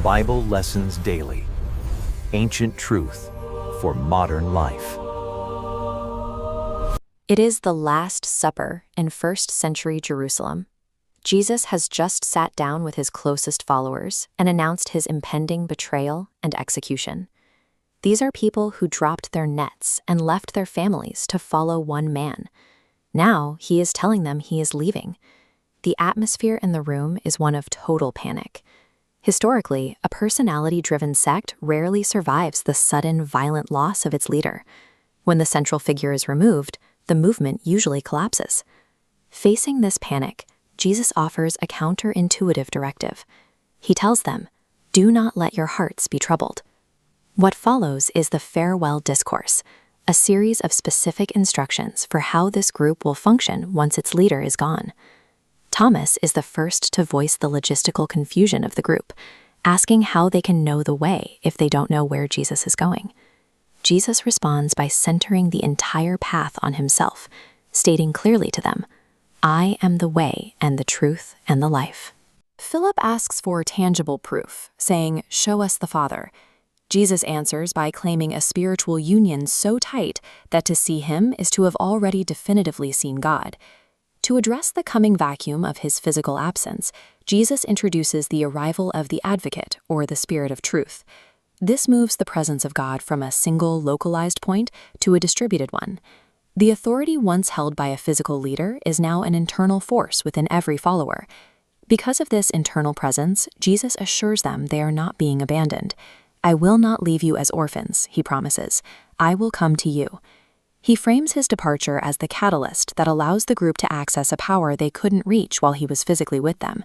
Bible Lessons Daily. Ancient truth for modern life. It is the Last Supper in first-century Jerusalem. Jesus has just sat down with his closest followers and announced his impending betrayal and execution. These are people who dropped their nets and left their families to follow one man. Now he is telling them he is leaving. The atmosphere in the room is one of total panic. Historically, a personality-driven sect rarely survives the sudden, violent loss of its leader. When the central figure is removed, the movement usually collapses. Facing this panic, Jesus offers a counterintuitive directive. He tells them, "Do not let your hearts be troubled." What follows is the farewell discourse, a series of specific instructions for how this group will function once its leader is gone. Thomas is the first to voice the logistical confusion of the group, asking how they can know the way if they don't know where Jesus is going. Jesus responds by centering the entire path on himself, stating clearly to them, "I am the way and the truth and the life." Philip asks for tangible proof, saying, "Show us the Father." Jesus answers by claiming a spiritual union so tight that to see him is to have already definitively seen God. To address the coming vacuum of his physical absence, Jesus introduces the arrival of the Advocate, or the Spirit of Truth. This moves the presence of God from a single localized point to a distributed one. The authority once held by a physical leader is now an internal force within every follower. Because of this internal presence, Jesus assures them they are not being abandoned. "I will not leave you as orphans," he promises. "I will come to you." He frames his departure as the catalyst that allows the group to access a power they couldn't reach while he was physically with them.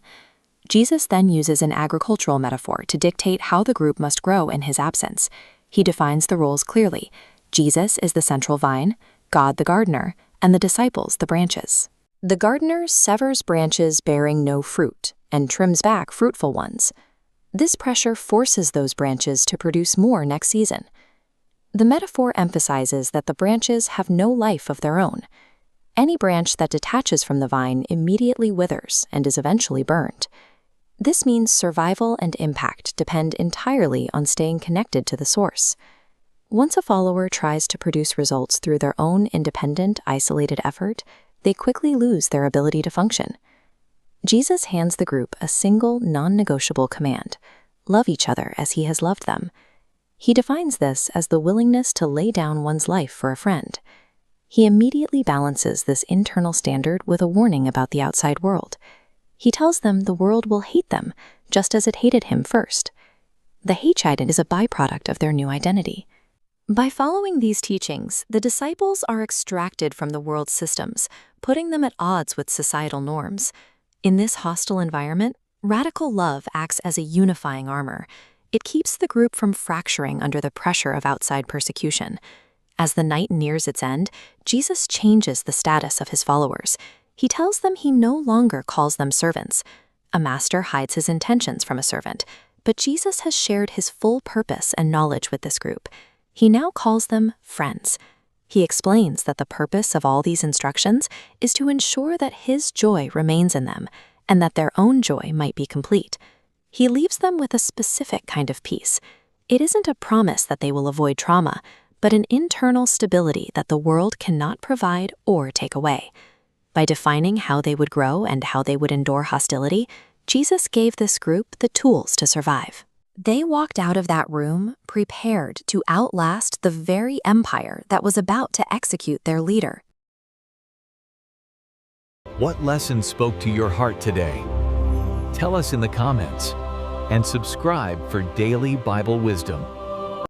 Jesus then uses an agricultural metaphor to dictate how the group must grow in his absence. He defines the roles clearly. Jesus is the central vine, God the gardener, and the disciples the branches. The gardener severs branches bearing no fruit and trims back fruitful ones. This pressure forces those branches to produce more next season. The metaphor emphasizes that the branches have no life of their own. Any branch that detaches from the vine immediately withers and is eventually burned. This means survival and impact depend entirely on staying connected to the source. Once a follower tries to produce results through their own independent, isolated effort, they quickly lose their ability to function. Jesus hands the group a single, non-negotiable command: love each other as he has loved them. He defines this as the willingness to lay down one's life for a friend. He immediately balances this internal standard with a warning about the outside world. He tells them the world will hate them, just as it hated him first. The hatred is a byproduct of their new identity. By following these teachings, the disciples are extracted from the world's systems, putting them at odds with societal norms. In this hostile environment, radical love acts as a unifying armor. It keeps the group from fracturing under the pressure of outside persecution. As the night nears its end, Jesus changes the status of his followers. He tells them he no longer calls them servants. A master hides his intentions from a servant, but Jesus has shared his full purpose and knowledge with this group. He now calls them friends. He explains that the purpose of all these instructions is to ensure that his joy remains in them and that their own joy might be complete. He leaves them with a specific kind of peace. It isn't a promise that they will avoid trauma, but an internal stability that the world cannot provide or take away. By defining how they would grow and how they would endure hostility, Jesus gave this group the tools to survive. They walked out of that room prepared to outlast the very empire that was about to execute their leader. What lesson spoke to your heart today? Tell us in the comments, and subscribe for daily Bible wisdom.